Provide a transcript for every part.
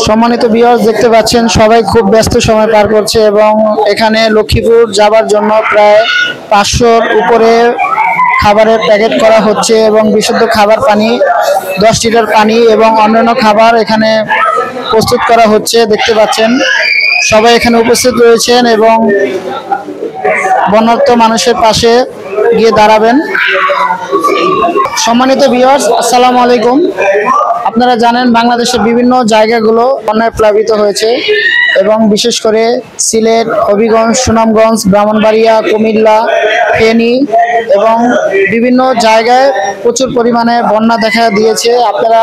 সম্মানিত ভিউয়ার্স, দেখতে পাচ্ছেন সবাই খুব ব্যস্ত সময় পার করছে এবং এখানে লক্ষ্মীপুর যাবার জন্য প্রায় 500-র উপরে খাবারের প্যাকেট করা হচ্ছে এবং বিশুদ্ধ খাবার পানি 10 লিটার পানি এবং অন্যান্য খাবার এখানে প্রস্তুত করা হচ্ছে। দেখতে পাচ্ছেন সবাই এখানে উপস্থিত রয়েছেন এবং বন্যার্ত মানুষের পাশে গিয়ে দাঁড়াবেন। সম্মানিত ভিউয়ার্স, আসসালামু আলাইকুম। আপনারা জানেন বাংলাদেশের বিভিন্ন জায়গাগুলো বন্যায় প্লাবিত হয়েছে এবং বিশেষ করে সিলেট, হবিগঞ্জ, সুনামগঞ্জ, ব্রাহ্মণবাড়িয়া, কুমিল্লা, ফেনী এবং বিভিন্ন জায়গায় প্রচুর পরিমাণে বন্যা দেখা দিয়েছে। আপনারা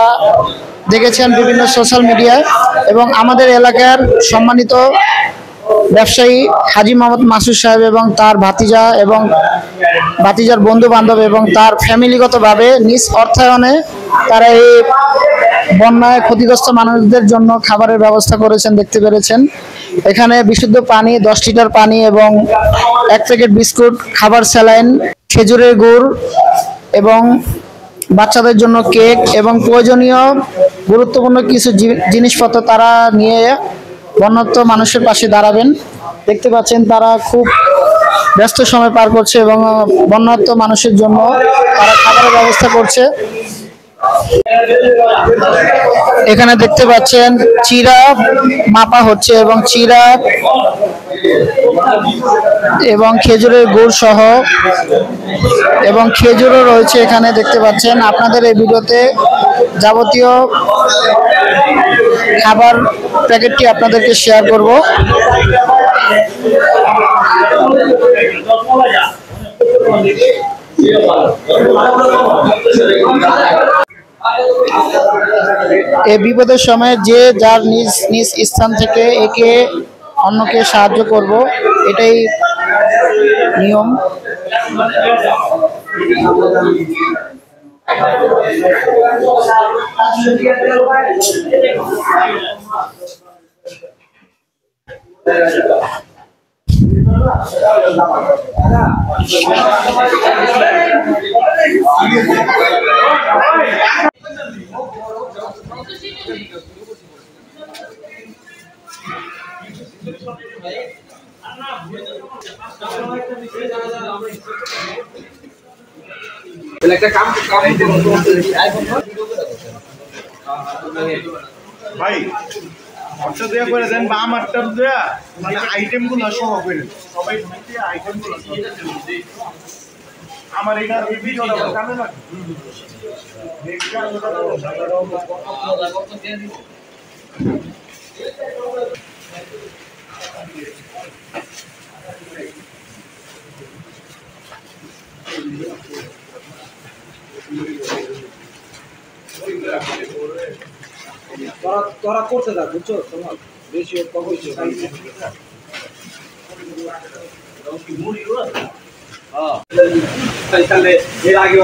দেখেছেন বিভিন্ন সোশ্যাল মিডিয়ায় এবং আমাদের এলাকার সম্মানিত ব্যবসায়ী হাজী মোহাম্মদ মাসুদ সাহেব এবং তার ভাতিজা এবং ভাতিজার বন্ধু বান্ধব এবং তার ফ্যামিলিগতভাবে নিজ অর্থায়নে তারা এই বন্যায় ক্ষতিগ্রস্ত মানুষদের জন্য খাবারের ব্যবস্থা করেছেন। দেখতে পেরেছেন এখানে বিশুদ্ধ পানি 10 লিটার পানি এবং 1 প্যাকেট বিস্কুট, খাবার, স্যালাইন, খেজুরের গুড় এবং বাচ্চাদের জন্য কেক এবং প্রয়োজনীয় গুরুত্বপূর্ণ কিছু জিনিসপত্র তারা নিয়ে বন্যার্ত মানুষের পাশে দাঁড়াবেন। দেখতে পাচ্ছেন তারা খুব ব্যস্ত সময় পার করছে এবং বন্যার্ত মানুষের জন্য তারা খাবারের ব্যবস্থা করছে। এখানে দেখতে পাচ্ছেন চিরা মাপা হচ্ছে এবং চিরা এবং খেজুরের গুড় সহ এবং খেজুরও রয়েছে এখানে। দেখতে পাচ্ছেন আপনাদের এই ভিডিওতে যাবতীয় খাবার প্যাকেটটি আপনাদেরকে শেয়ার করব। এই বিপদের সময় যে যার নিজ নিজ স্থান থেকে একে অন্যকে সাহায্য করব, এটাই নিয়ম। ভাই অর্থ দেওয়া করে দেন বা আমারটা দেওয়া মানে আইটেমগুলো সহ করে সবাই আইটেমগুলো আমার এটা ভিডিওটা সামনে না তোরা করতে থাক, বুঝছো? তোমার বেশি কম হয়েছে এর আগে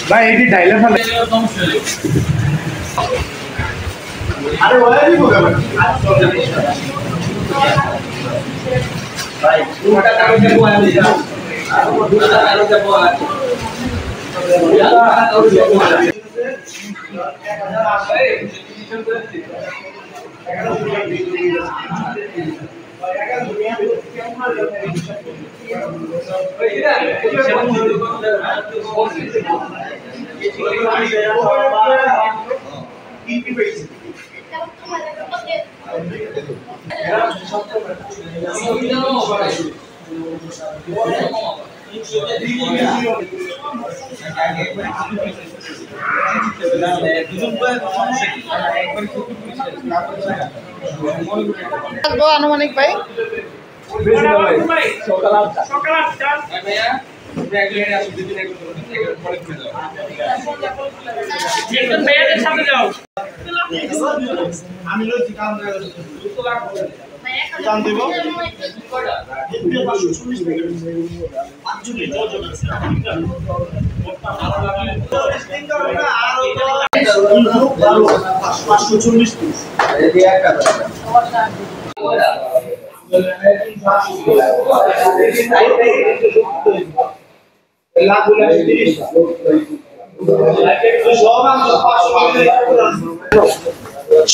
ভাই এটি ডাইলে ফেলে আরে ভাই পুরোটা কাগজে বয়া দিয়ে দাও আর পুরোটা কাগজে বয়া আনুমানিক ভাই সকাল 8টা আমি লইছি কাম দাম দেব 540 টাকা 540 পিস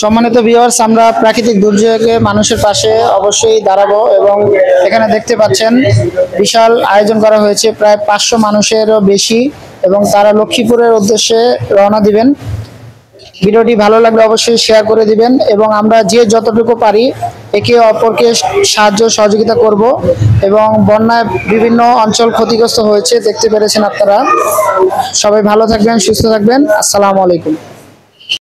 সম্মানিত ভিউয়ার্স, আমরা প্রাকৃতিক দুর্যোগে মানুষের পাশে অবশ্যই দাঁড়াবো এবং এখানে দেখতে পাচ্ছেন বিশাল আয়োজন করা হয়েছে, প্রায় 500 মানুষেরও বেশি, এবং তারা লক্ষ্মীপুরের উদ্দেশ্যে রওনা দিবেন। ভিডিওটি ভালো লাগলে অবশ্যই শেয়ার করে দিবেন এবং আমরা যে যতটুকু পারি একে অপরকে সাহায্য সহযোগিতা করব। এবং বন্যায় বিভিন্ন অঞ্চল ক্ষতিগ্রস্ত হয়েছে, দেখতে পেরেছেন আপনারা। সবাই ভালো থাকবেন, সুস্থ থাকবেন। আসসালামু আলাইকুম।